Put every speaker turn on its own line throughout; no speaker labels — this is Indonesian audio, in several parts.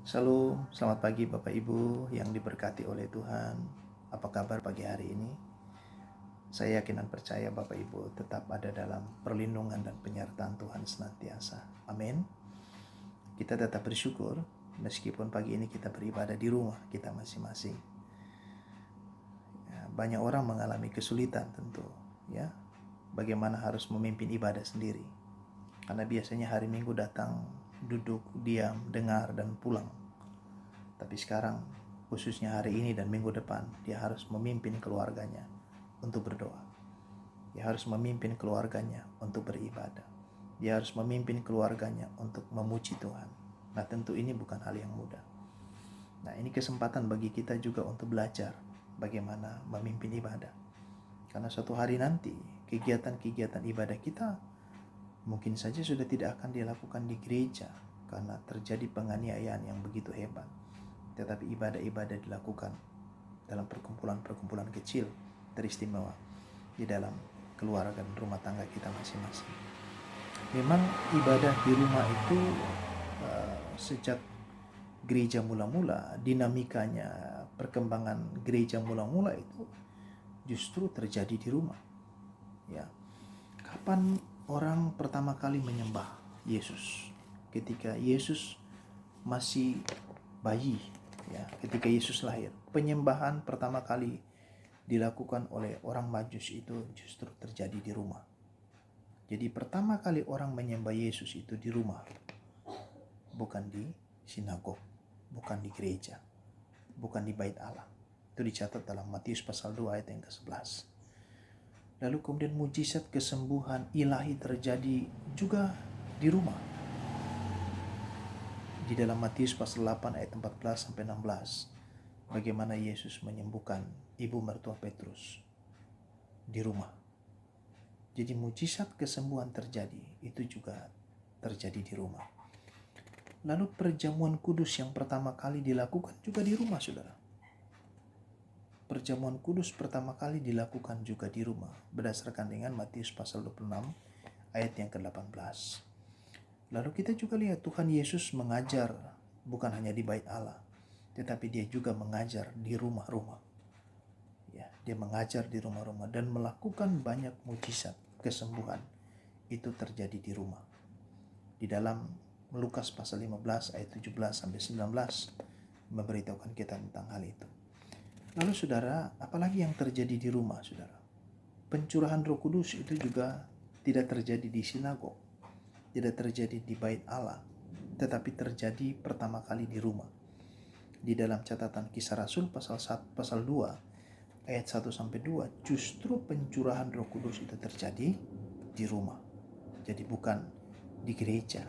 Shalom, selamat pagi Bapak Ibu yang diberkati oleh Tuhan. Apa kabar pagi hari ini? Saya yakin dan percaya Bapak Ibu tetap ada dalam perlindungan dan penyertaan Tuhan senantiasa. Amin. Kita tetap bersyukur meskipun pagi ini kita beribadah di rumah kita masing-masing. Banyak orang mengalami kesulitan tentu, ya. Bagaimana harus memimpin ibadah sendiri. Karena biasanya hari Minggu datang, duduk, diam, dengar, dan pulang. Tapi sekarang, khususnya hari ini dan minggu depan, dia harus memimpin keluarganya untuk berdoa. Dia harus memimpin keluarganya untuk beribadah. Dia harus memimpin keluarganya untuk memuji Tuhan. Nah, tentu ini bukan hal yang mudah. Nah, ini kesempatan bagi kita juga untuk belajar bagaimana memimpin ibadah. Karena suatu hari nanti, kegiatan-kegiatan ibadah kita mungkin saja sudah tidak akan dilakukan di gereja karena terjadi penganiayaan yang begitu hebat. Tetapi ibadah-ibadah dilakukan dalam perkumpulan-perkumpulan kecil teristimewa di dalam keluarga dan rumah tangga kita masing-masing. Memang ibadah di rumah itu sejak gereja mula-mula, dinamikanya perkembangan gereja mula-mula itu justru terjadi di rumah. Ya, kapan orang pertama kali menyembah Yesus? Ketika Yesus masih bayi, ya, ketika Yesus lahir, penyembahan pertama kali dilakukan oleh orang Majus itu justru terjadi di rumah. Jadi pertama kali orang menyembah Yesus itu di rumah, bukan di sinagog, bukan di gereja, bukan di bait Allah. Itu dicatat dalam Matius pasal 2 ayat yang ke-11. Lalu kemudian mujizat kesembuhan ilahi terjadi juga di rumah. Di dalam Matius pasal 8 ayat 14 sampai 16, bagaimana Yesus menyembuhkan ibu mertua Petrus di rumah. Jadi mujizat kesembuhan terjadi, itu juga terjadi di rumah. Lalu perjamuan kudus yang pertama kali dilakukan juga di rumah, saudara. Perjamuan kudus pertama kali dilakukan juga di rumah, berdasarkan dengan Matius pasal 26 ayat yang ke-18. Lalu kita juga lihat Tuhan Yesus mengajar bukan hanya di bait Allah, tetapi dia juga mengajar di rumah-rumah. Ya, dia mengajar di rumah-rumah dan melakukan banyak mujizat kesembuhan. Itu terjadi di rumah. Di dalam Lukas pasal 15 ayat 17 sampai 19 memberitahukan kita tentang hal itu. Lalu saudara, apalagi yang terjadi di rumah, saudara? Pencurahan Roh Kudus itu juga tidak terjadi di sinagog, tidak terjadi di bait Allah, tetapi terjadi pertama kali di rumah. Di dalam catatan Kisah Rasul pasal 2 ayat 1 sampai 2, justru pencurahan Roh Kudus itu terjadi di rumah. Jadi bukan di gereja,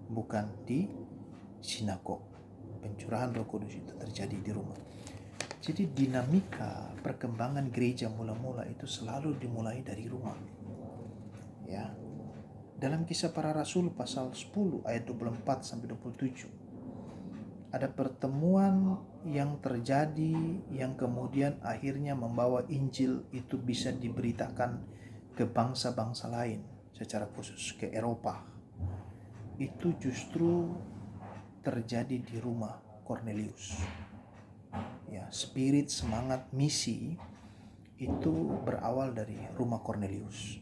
bukan di sinagog. Pencurahan Roh Kudus itu terjadi di rumah. Jadi dinamika perkembangan gereja mula-mula itu selalu dimulai dari rumah. Ya. Dalam Kisah Para Rasul pasal 10 ayat 24 sampai 27, ada pertemuan yang terjadi yang kemudian akhirnya membawa Injil itu bisa diberitakan ke bangsa-bangsa lain, secara khusus ke Eropa. Itu justru terjadi di rumah Cornelius. Ya, spirit semangat misi itu berawal dari rumah Cornelius,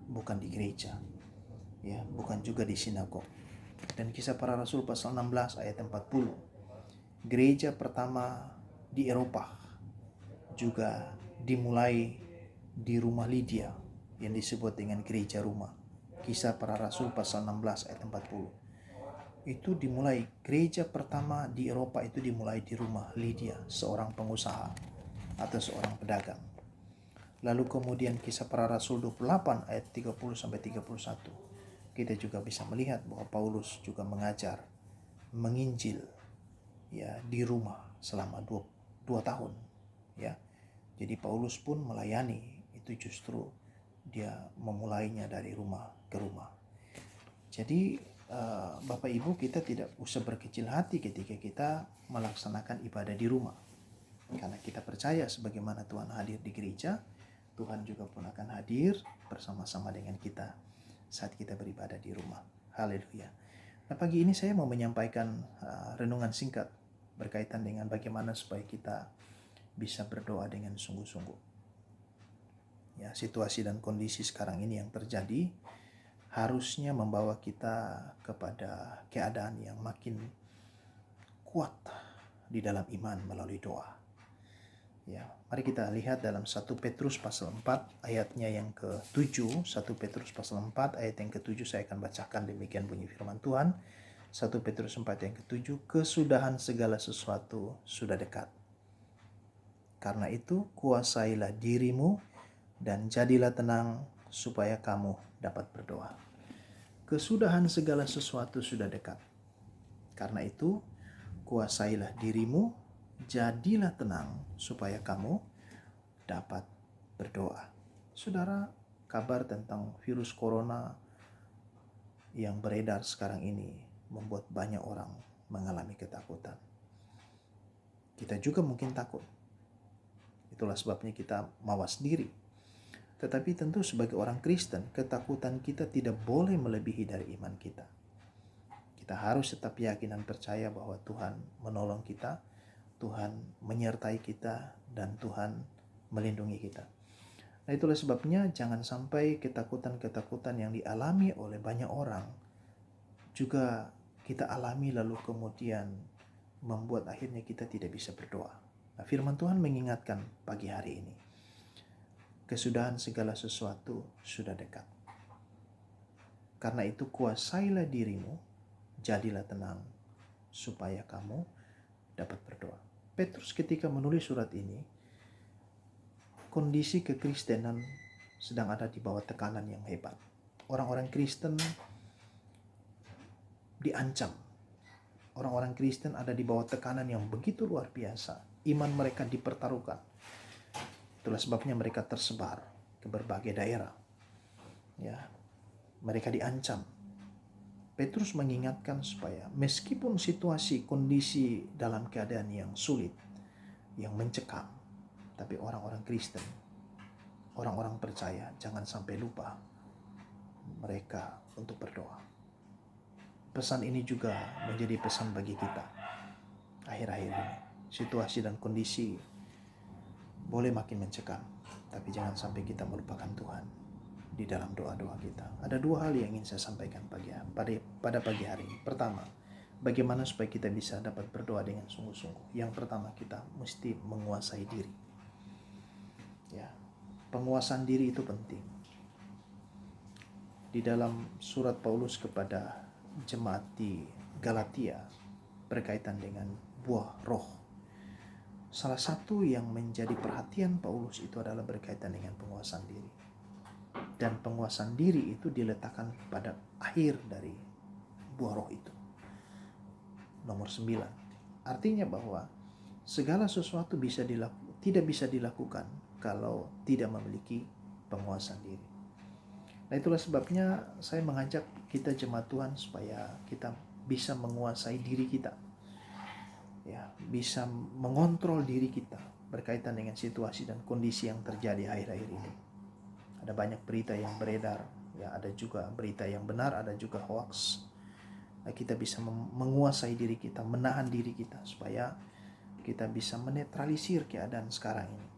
bukan di gereja, ya, bukan juga di sinagog. Dan Kisah Para Rasul pasal 16 ayat 40, gereja pertama di Eropa juga dimulai di rumah Lydia yang disebut dengan gereja rumah. Kisah Para Rasul pasal 16 ayat 40. Itu dimulai, gereja pertama di Eropa itu dimulai di rumah Lydia, seorang pengusaha atau seorang pedagang. Lalu kemudian Kisah Para Rasul 28 ayat 30 sampai 31. Kita juga bisa melihat bahwa Paulus juga mengajar, menginjil, ya, di rumah selama 2 tahun, ya. Jadi Paulus pun melayani itu justru dia memulainya dari rumah ke rumah. Jadi Bapak Ibu, kita tidak usah berkecil hati ketika kita melaksanakan ibadah di rumah. Karena kita percaya sebagaimana Tuhan hadir di gereja, Tuhan juga pun akan hadir bersama-sama dengan kita saat kita beribadah di rumah. Haleluya. Nah, pagi ini saya mau menyampaikan renungan singkat berkaitan dengan bagaimana supaya kita bisa berdoa dengan sungguh-sungguh. Ya, situasi dan kondisi sekarang ini yang terjadi harusnya membawa kita kepada keadaan yang makin kuat di dalam iman melalui doa. Ya, mari kita lihat dalam 1 Petrus pasal 4 ayatnya yang ke-7. 1 Petrus pasal 4 ayat yang ke-7 saya akan bacakan, demikian bunyi firman Tuhan. 1 Petrus 4 yang ke-7, kesudahan segala sesuatu sudah dekat. Karena itu kuasailah dirimu dan jadilah tenang supaya kamu dapat berdoa. Kesudahan segala sesuatu sudah dekat. Karena itu kuasailah dirimu, jadilah tenang supaya kamu dapat berdoa. Saudara, kabar tentang virus corona yang beredar sekarang ini membuat banyak orang mengalami ketakutan. Kita juga mungkin takut. Itulah sebabnya kita mawas diri. Tetapi tentu sebagai orang Kristen, ketakutan kita tidak boleh melebihi dari iman kita. Kita harus tetap yakin dan percaya bahwa Tuhan menolong kita, Tuhan menyertai kita, dan Tuhan melindungi kita. Nah, itulah sebabnya jangan sampai ketakutan-ketakutan yang dialami oleh banyak orang juga kita alami lalu kemudian membuat akhirnya kita tidak bisa berdoa. Nah, firman Tuhan mengingatkan pagi hari ini, kesudahan segala sesuatu sudah dekat. Karena itu kuasailah dirimu, jadilah tenang, supaya kamu dapat berdoa. Petrus ketika menulis surat ini, kondisi kekristenan sedang ada di bawah tekanan yang hebat. Orang-orang Kristen diancam. Orang-orang Kristen ada di bawah tekanan yang begitu luar biasa. Iman mereka dipertaruhkan. Itulah sebabnya mereka tersebar ke berbagai daerah. Ya, mereka diancam. Petrus mengingatkan supaya meskipun situasi kondisi dalam keadaan yang sulit, yang mencekam, tapi orang-orang Kristen, orang-orang percaya jangan sampai lupa mereka untuk berdoa. Pesan ini juga menjadi pesan bagi kita akhir-akhir ini. Situasi dan kondisi boleh makin mencekam, tapi jangan sampai kita melupakan Tuhan di dalam doa-doa kita. Ada dua hal yang ingin saya sampaikan pada pagi hari ini. Pertama, bagaimana supaya kita bisa dapat berdoa dengan sungguh-sungguh. Yang pertama, kita mesti menguasai diri. Ya, penguasaan diri itu penting. Di dalam surat Paulus kepada jemaat di Galatia berkaitan dengan buah roh, salah satu yang menjadi perhatian Paulus itu adalah berkaitan dengan penguasaan diri. Dan penguasaan diri itu diletakkan pada akhir dari buah roh itu. Nomor 9. Artinya bahwa segala sesuatu tidak bisa dilakukan kalau tidak memiliki penguasaan diri. Nah, itulah sebabnya saya mengajak kita jemaat Tuhan supaya kita bisa menguasai diri kita. Ya, bisa mengontrol diri kita berkaitan dengan situasi dan kondisi yang terjadi akhir-akhir ini. Ada banyak berita yang beredar, ya, ada juga berita yang benar, ada juga hoax. Nah, kita bisa menguasai diri kita, menahan diri kita supaya kita bisa menetralisir keadaan sekarang ini.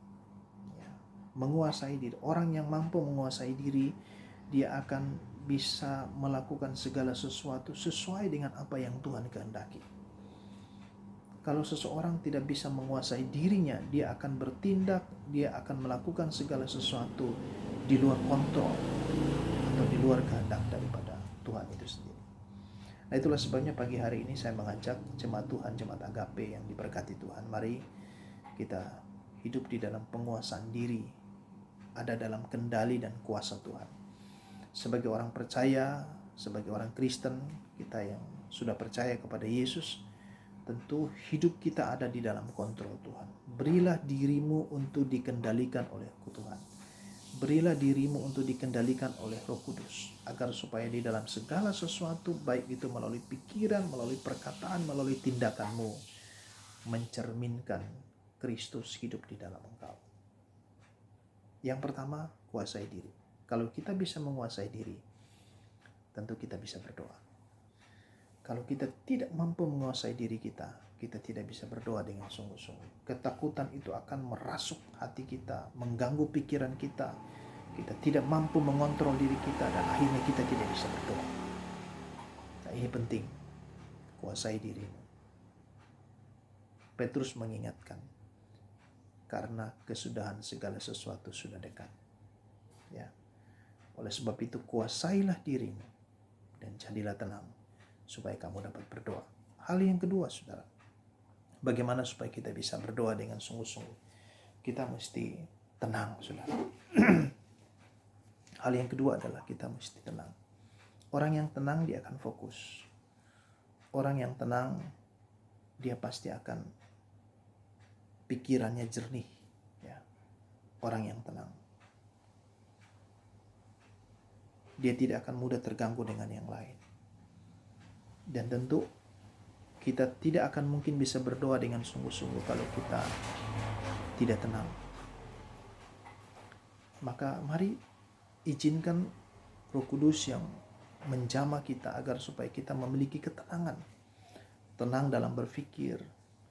Ya, menguasai diri. Orang yang mampu menguasai diri, dia akan bisa melakukan segala sesuatu sesuai dengan apa yang Tuhan kehendaki. Kalau seseorang tidak bisa menguasai dirinya, dia akan bertindak, dia akan melakukan segala sesuatu di luar kontrol atau di luar kehendak daripada Tuhan itu sendiri. Nah, itulah sebabnya pagi hari ini saya mengajak jemaat Tuhan, jemaat Agape yang diberkati Tuhan, mari kita hidup di dalam penguasaan diri, ada dalam kendali dan kuasa Tuhan. Sebagai orang percaya, sebagai orang Kristen, kita yang sudah percaya kepada Yesus, tentu hidup kita ada di dalam kontrol Tuhan. Berilah dirimu untuk dikendalikan oleh Tuhan. Berilah dirimu untuk dikendalikan oleh Roh Kudus, agar supaya di dalam segala sesuatu, baik itu melalui pikiran, melalui perkataan, melalui tindakanmu, mencerminkan Kristus hidup di dalam engkau. Yang pertama, kuasai diri. Kalau kita bisa menguasai diri, tentu kita bisa berdoa. Kalau kita tidak mampu menguasai diri kita, kita tidak bisa berdoa dengan sungguh-sungguh. Ketakutan itu akan merasuk hati kita, mengganggu pikiran kita. Kita tidak mampu mengontrol diri kita dan akhirnya kita tidak bisa berdoa. Nah, ini penting, kuasai dirimu. Petrus mengingatkan, karena kesudahan segala sesuatu sudah dekat. Ya. Oleh sebab itu kuasailah dirimu dan jadilah tenang supaya kamu dapat berdoa. Hal yang kedua, saudara, bagaimana supaya kita bisa berdoa dengan sungguh-sungguh? Kita mesti tenang, saudara. Hal yang kedua adalah kita mesti tenang. Orang yang tenang dia akan fokus. Orang yang tenang dia pasti akan pikirannya jernih. Ya. Orang yang tenang dia tidak akan mudah terganggu dengan yang lain. Dan tentu kita tidak akan mungkin bisa berdoa dengan sungguh-sungguh kalau kita tidak tenang. Maka mari izinkan Roh Kudus yang menjamah kita agar supaya kita memiliki ketenangan. Tenang dalam berpikir,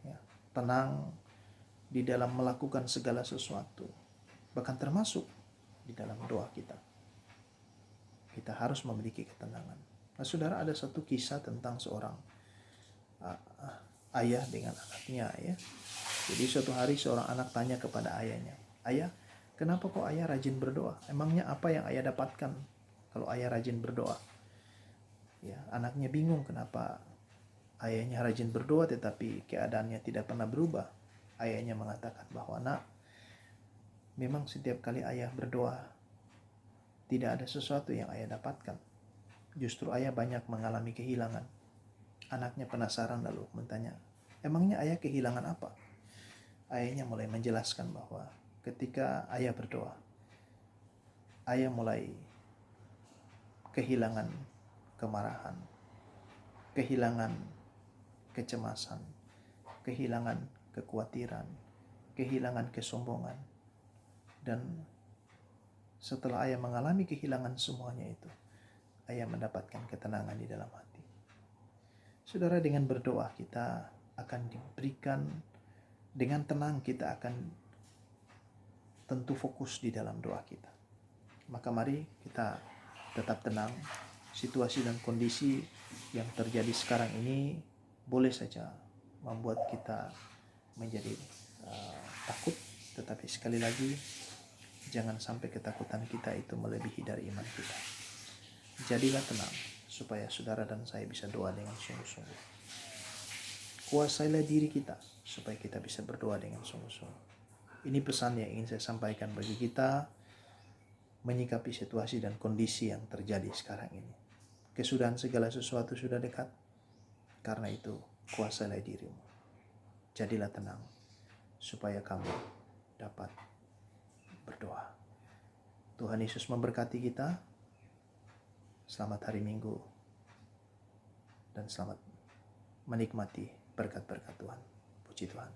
ya. Tenang di dalam melakukan segala sesuatu. Bahkan termasuk di dalam doa kita. Kita harus memiliki ketenangan. Nah, saudara, ada satu kisah tentang seorang ayah dengan anaknya, ya. Jadi suatu hari seorang anak tanya kepada ayahnya, "Ayah, kenapa kok ayah rajin berdoa? Emangnya apa yang ayah dapatkan kalau ayah rajin berdoa?" Ya, anaknya bingung kenapa ayahnya rajin berdoa tetapi keadaannya tidak pernah berubah. Ayahnya mengatakan bahwa, "Nak, memang setiap kali ayah berdoa tidak ada sesuatu yang ayah dapatkan. Justru ayah banyak mengalami kehilangan." Anaknya penasaran lalu bertanya, "Emangnya ayah kehilangan apa?" Ayahnya mulai menjelaskan bahwa ketika ayah berdoa, ayah mulai kehilangan kemarahan, kehilangan kecemasan, kehilangan kekhawatiran, kehilangan kesombongan. Dan setelah ayah mengalami kehilangan semuanya itu, ayah mendapatkan ketenangan di dalam hati. Saudara, dengan berdoa kita akan diberikan, dengan tenang kita akan tentu fokus di dalam doa kita. Maka mari kita tetap tenang. Situasi dan kondisi yang terjadi sekarang ini boleh saja membuat kita menjadi takut, tetapi sekali lagi jangan sampai ketakutan kita itu melebihi dari iman kita. Jadilah tenang supaya saudara dan saya bisa doa dengan sungguh-sungguh. Kuasailah diri kita supaya kita bisa berdoa dengan sungguh-sungguh. Ini pesan yang ingin saya sampaikan bagi kita menyikapi situasi dan kondisi yang terjadi sekarang ini. Kesudahan segala sesuatu sudah dekat. Karena itu, kuasailah dirimu. Jadilah tenang supaya kamu dapat berdoa. Tuhan Yesus memberkati kita. Selamat hari Minggu dan selamat menikmati berkat-berkat Tuhan. Puji Tuhan.